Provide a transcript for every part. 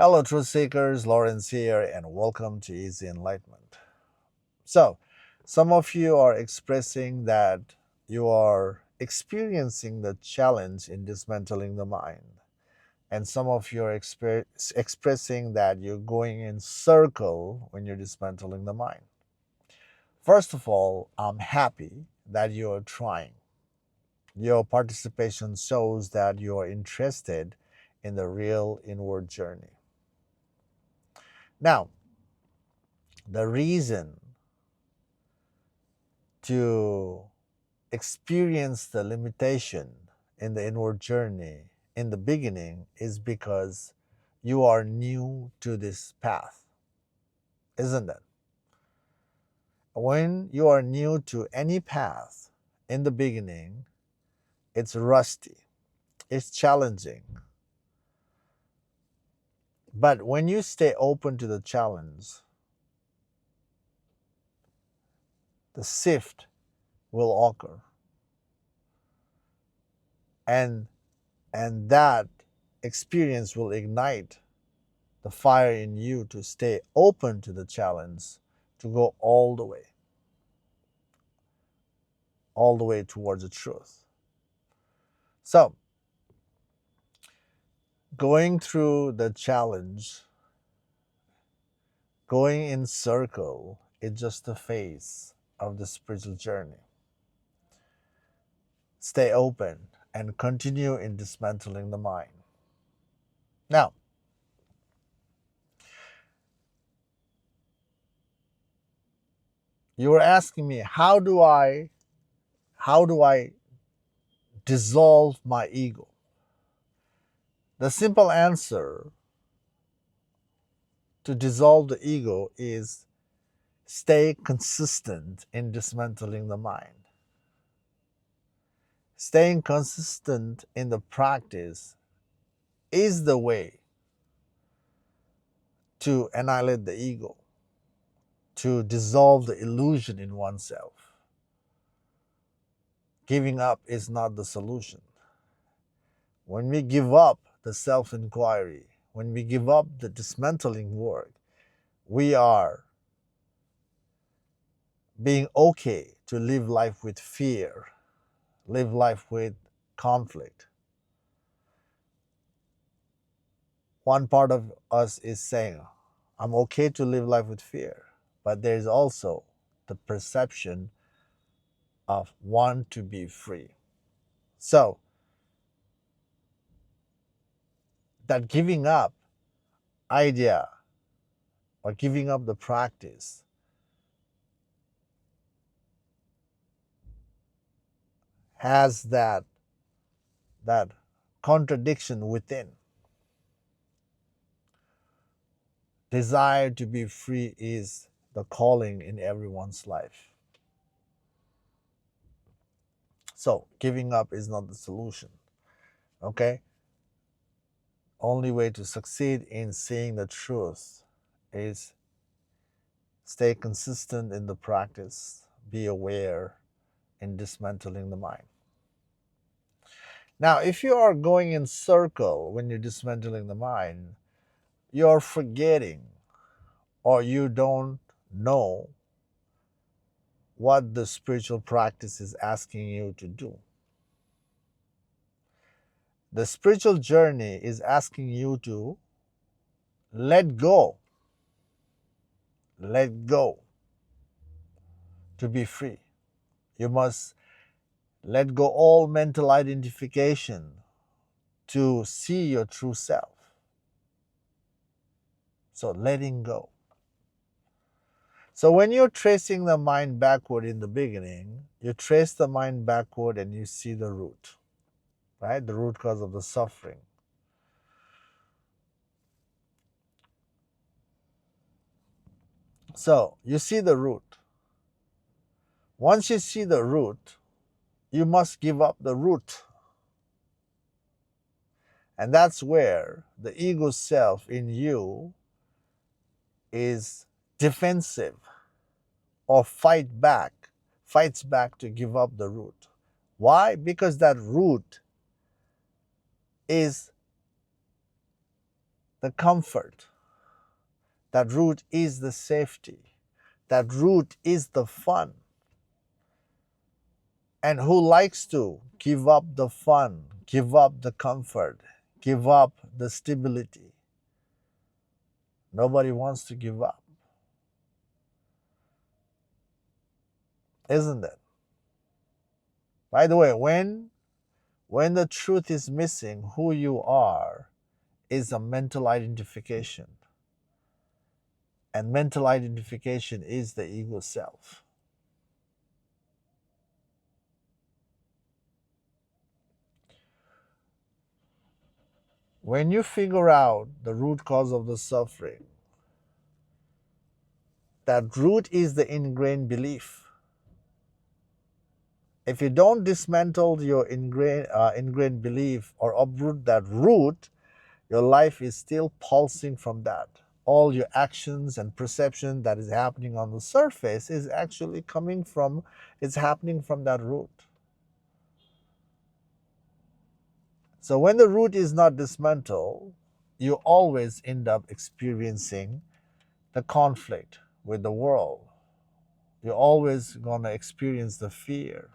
Hello, truth seekers. Lawrence here, and welcome to Easy Enlightenment. So, some of you are expressing that you are experiencing the challenge in dismantling the mind, and some of you are expressing that you're going in circle when you're dismantling the mind. First of all, I'm happy that you are trying. Your participation shows that you are interested in the real inward journey. Now, the reason to experience the limitation in the inward journey in the beginning is because you are new to this path, isn't it? When you are new to any path in the beginning, it's rusty, it's challenging. But when you stay open to the challenge, the shift will occur. And that experience will ignite the fire in you to stay open to the challenge, to go all the way towards the truth. So, going through the challenge, going in circle, is just a phase of the spiritual journey. Stay open and continue in dismantling the mind. Now, you were asking me, how do I dissolve my ego? The simple answer to dissolve the ego is stay consistent in dismantling the mind. Staying consistent in the practice is the way to annihilate the ego, to dissolve the illusion in oneself. Giving up is not the solution. When we give up the self inquiry, when we give up the dismantling work, we are being okay to live life with fear, live life with conflict. One part of us is saying, I'm okay to live life with fear, but there is also the perception of want to be free. So, that giving up idea or giving up the practice has that contradiction within. Desire to be free is the calling in everyone's life. So, giving up is not the solution. Okay? Only way to succeed in seeing the truth is stay consistent in the practice, be aware in dismantling the mind. Now, if you are going in circle when you're dismantling the mind, you're forgetting or you don't know what the spiritual practice is asking you to do. The spiritual journey is asking you to let go, to be free. You must let go all mental identification to see your true self. So letting go. So when you're tracing the mind backward in the beginning, you trace the mind backward and you see the root, right? The root cause of the suffering. So you see the root. Once you see the root, you must give up the root. And that's where the ego self in you is defensive or fights back to give up the root. Why? Because that root is the comfort. That root is the safety. That root is the fun. And who likes to give up the fun, give up the comfort, give up the stability? Nobody wants to give up, isn't it? By the way, when the truth is missing, who you are is a mental identification. And mental identification is the ego self. When you figure out the root cause of the suffering, that root is the ingrained belief. If you don't dismantle your ingrained belief or uproot that root, your life is still pulsing from that. All your actions and perception that is happening on the surface is actually it's happening from that root. So when the root is not dismantled, you always end up experiencing the conflict with the world. You're always going to experience the fear.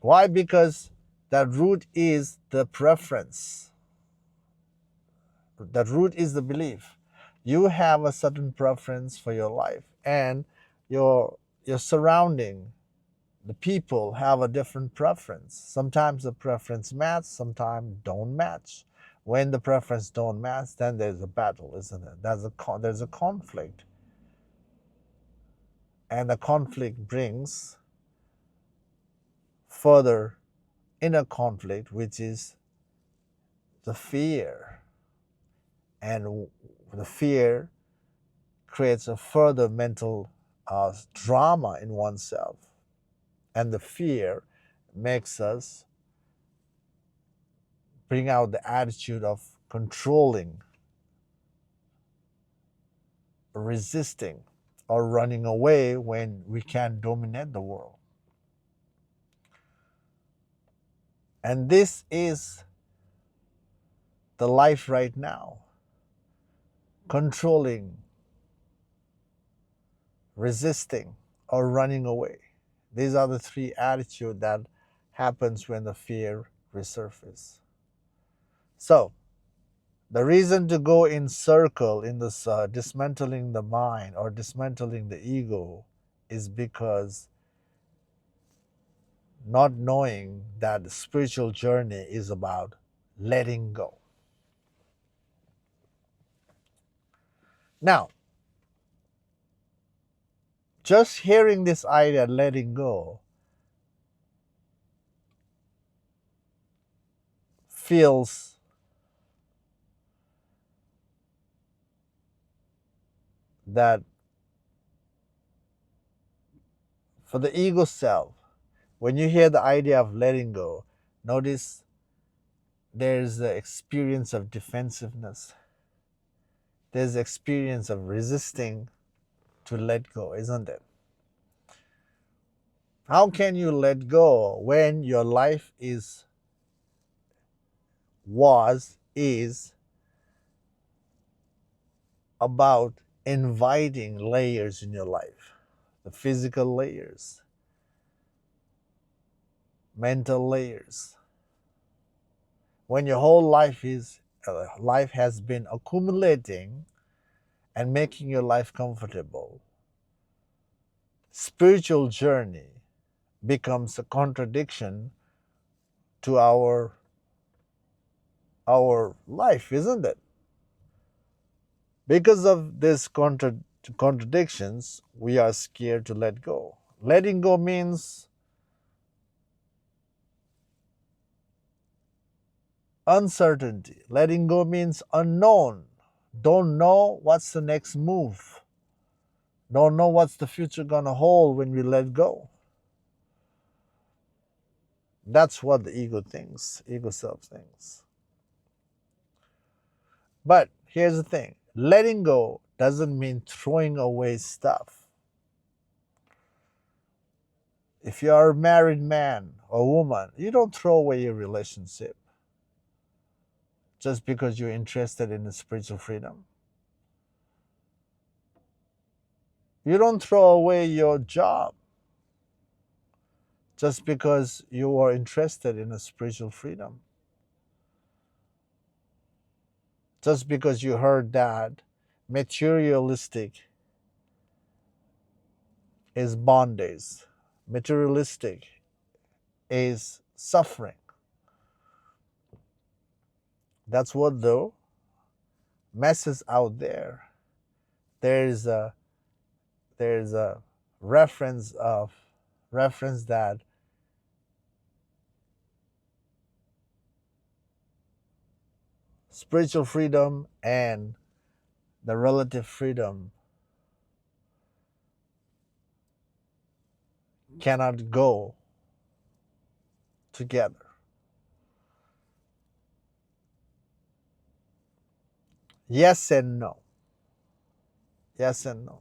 Why? Because that root is the preference. That root is the belief. You have a certain preference for your life, and your surrounding, the people have a different preference. Sometimes the preference match, sometimes don't match. When the preference don't match, then there's a battle, isn't it? There's a conflict, and the conflict brings further inner conflict, which is the fear, and the fear creates a further mental drama in oneself, and the fear makes us bring out the attitude of controlling, resisting, or running away when we can't dominate the world. And this is the life right now: controlling, resisting, or running away. These are the three attitudes that happens when the fear resurfaces. So the reason to go in circle in this dismantling the mind or dismantling the ego is because not knowing that the spiritual journey is about letting go. Now, just hearing this idea, letting go, feels that for the ego self, when you hear the idea of letting go, notice there's the experience of defensiveness. There's the experience of resisting to let go, isn't it? How can you let go when your life is about inviting layers in your life? The physical layers, mental layers. When your whole life has been accumulating and making your life comfortable, spiritual journey becomes a contradiction to our life, isn't it? Because of these contradictions, we are scared to let go. Letting go means uncertainty. Letting go means unknown. Don't know what's the next move. Don't know what's the future gonna hold when we let go. That's what the ego thinks, ego self thinks. But here's the thing: letting go doesn't mean throwing away stuff. If you are a married man or woman, you don't throw away your relationship. just because you're interested in the spiritual freedom. You don't throw away your job just because you are interested in a spiritual freedom. Just because you heard that materialistic is bondage, materialistic is suffering. That's what the message out there. There's a there's a reference that spiritual freedom and the relative freedom cannot go together. Yes and no. Yes and no.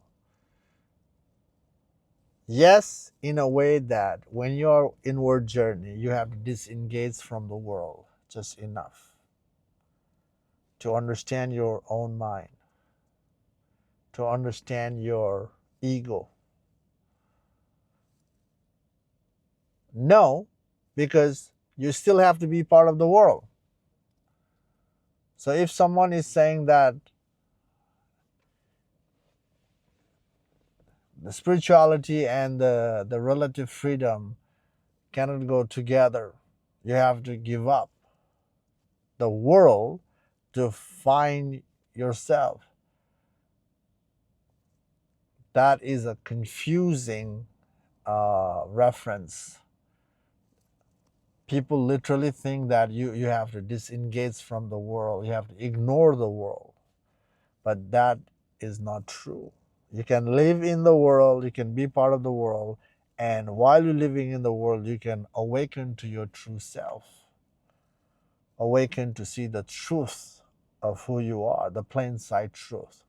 Yes, in a way that when you're inward journey, you have to disengage from the world just enough to understand your own mind, to understand your ego. No, because you still have to be part of the world. So if someone is saying that the spirituality and the relative freedom cannot go together, you have to give up the world to find yourself. That is a confusing reference. People literally think that you have to disengage from the world, you have to ignore the world. But that is not true. You can live in the world, you can be part of the world, and while you're living in the world, you can awaken to your true self. Awaken to see the truth of who you are, the plain sight truth.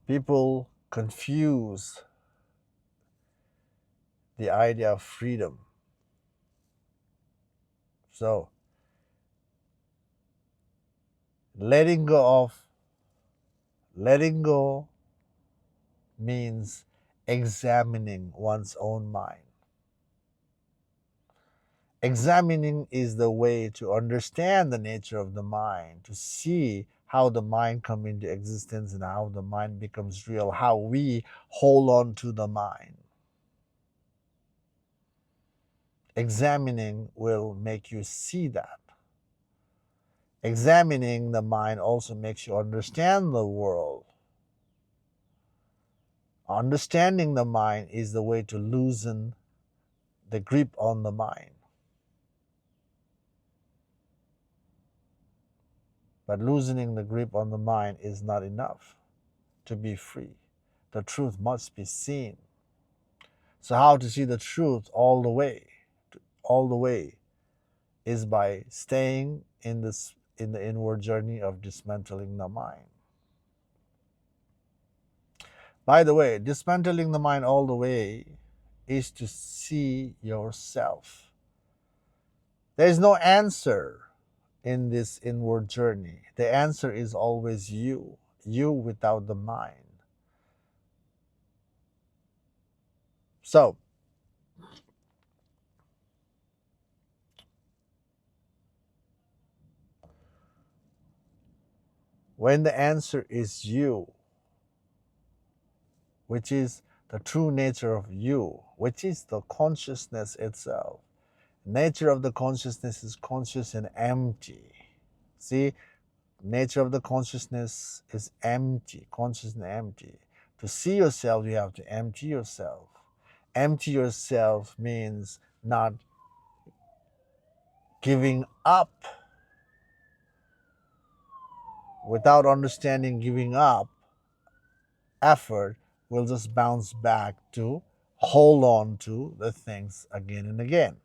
People confuse the idea of freedom. So, letting go means examining one's own mind. Examining is the way to understand the nature of the mind, to see how the mind comes into existence and how the mind becomes real, how we hold on to the mind. Examining will make you see that. Examining the mind also makes you understand the world. Understanding the mind is the way to loosen the grip on the mind. But loosening the grip on the mind is not enough to be free. The truth must be seen. So how to see the truth all the way? All the way is by staying in the inward journey of dismantling the mind. By the way, dismantling the mind all the way is to see yourself. There is no answer in this inward journey. The answer is always you without the mind. So, when the answer is you, which is the true nature of you, which is the consciousness itself. Nature of the consciousness is conscious and empty. See, nature of the consciousness is empty, conscious and empty. To see yourself, you have to empty yourself. Empty yourself means not giving up. Without understanding giving up, effort will just bounce back to hold on to the things again and again.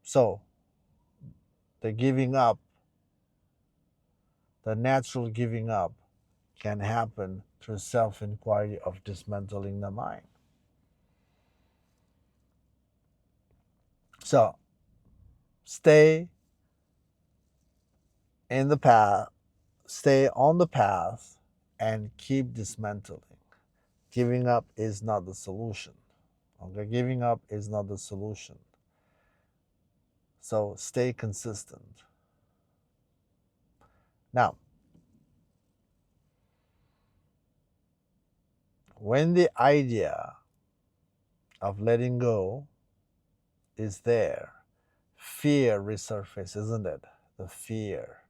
So, the giving up, the natural giving up, can happen through self inquiry of dismantling the mind. So stay in the path, stay on the path, and keep dismantling. Giving up is not the solution. Okay, giving up is not the solution. So stay consistent. Now, when the idea of letting go is there, fear resurfaces, isn't it? The fear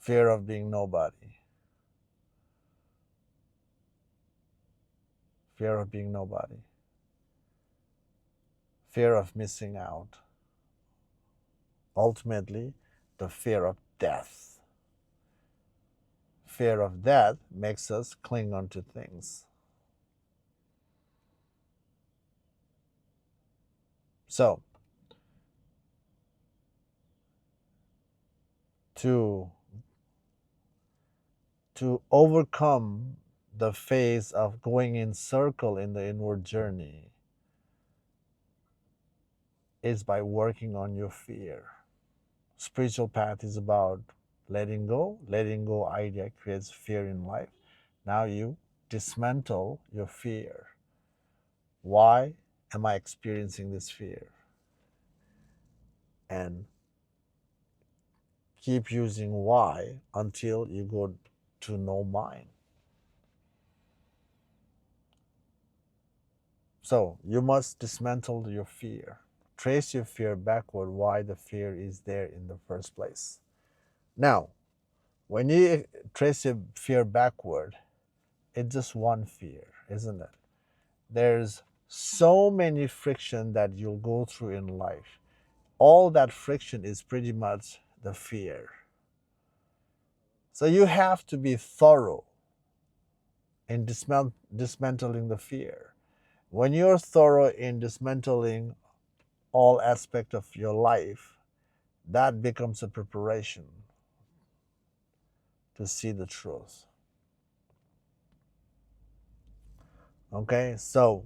of being nobody, fear of being nobody, fear of missing out, ultimately, the fear of death. Fear of death makes us cling on to things. So, to overcome the phase of going in circle in the inward journey is by working on your fear. Spiritual path is about letting go. Letting go idea creates fear in life. Now you dismantle your fear. Why am I experiencing this fear? And keep using why until you go to know mind. So you must dismantle your fear. Trace your fear backward, why the fear is there in the first place. Now, when you trace your fear backward, it's just one fear, isn't it? There's so many friction that you'll go through in life. All that friction is pretty much the fear. So you have to be thorough in dismantling the fear. When you're thorough in dismantling all aspects of your life, that becomes a preparation to see the truth. Okay, so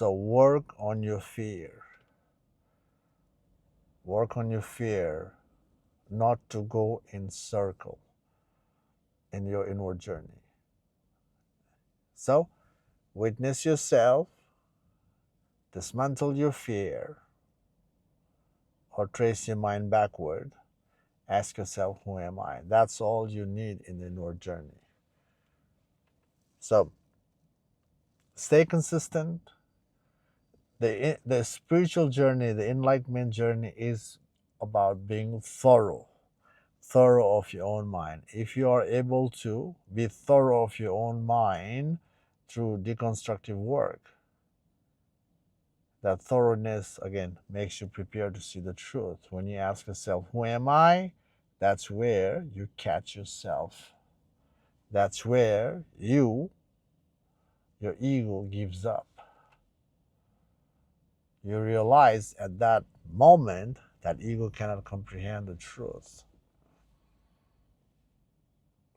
work on your fear. Work on your fear not to go in circle in your inward journey. So witness yourself, dismantle your fear, or trace your mind backward. Ask yourself, who am I? That's all you need in the inward journey. So stay consistent. The spiritual journey, the enlightenment journey is about being thorough of your own mind. If you are able to be thorough of your own mind through deconstructive work, that thoroughness again makes you prepare to see the truth. When you ask yourself, who am I? That's where you catch yourself. That's where your ego gives up. You realize at that moment that ego cannot comprehend the truth.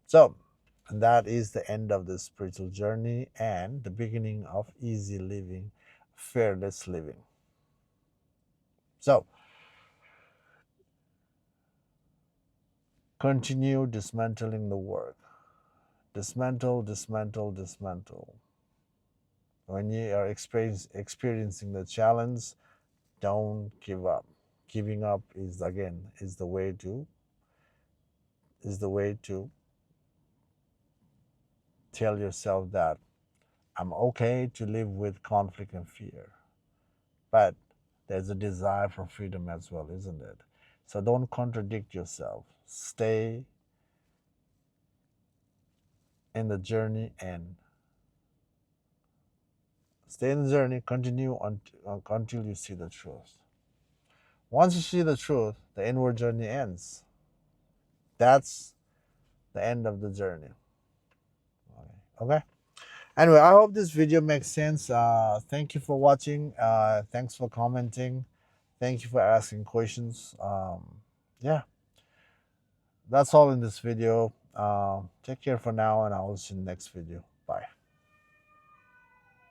So, that is the end of the spiritual journey and the beginning of easy living, fearless living. So, continue dismantling the work. Dismantle, dismantle, dismantle. When you are experiencing the challenge, don't give up. Giving up is the way to tell yourself that I'm okay to live with conflict and fear. But there's a desire for freedom as well, isn't it? So don't contradict yourself. Stay in the journey and continue until you see the truth. Once you see the truth, the inward journey ends. That's the end of the journey. Okay. Anyway, I hope this video makes sense. Thank you for watching. Thanks for commenting. Thank you for asking questions. Yeah, that's all in this video. Take care for now, and I will see you in the next video. Bye.